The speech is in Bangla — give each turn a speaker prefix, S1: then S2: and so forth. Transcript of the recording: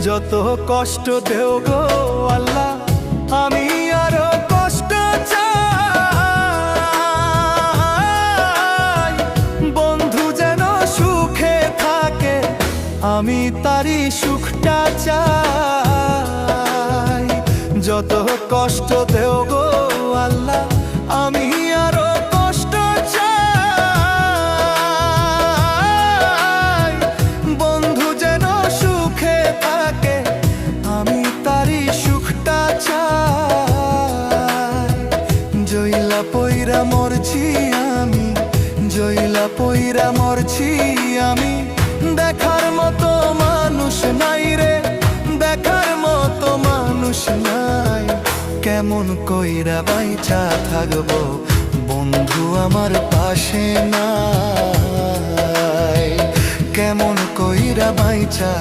S1: যত কষ্ট দেও গো আল্লাহ, আমি আরো কষ্ট চাই। বন্ধু যেন সুখে থাকে, আমি তারই সুখটা চাই। যত কষ্ট দেও গো আল্লাহ, আমি আরো কষ্ট চাই। বন্ধু যেন সুখে থাকে, আমি তারই সুখটা চাই। জইলা পইরা মরছি আমি, জইলা পইরা মরছি আমি। দেখার মতো মানুষ নাই রে, দেখার মতো মানুষ নাই। কেমন কইরা বাইচা থাকবো, বন্ধু আমার পাশে নাই। কেমন কইরা বাইচা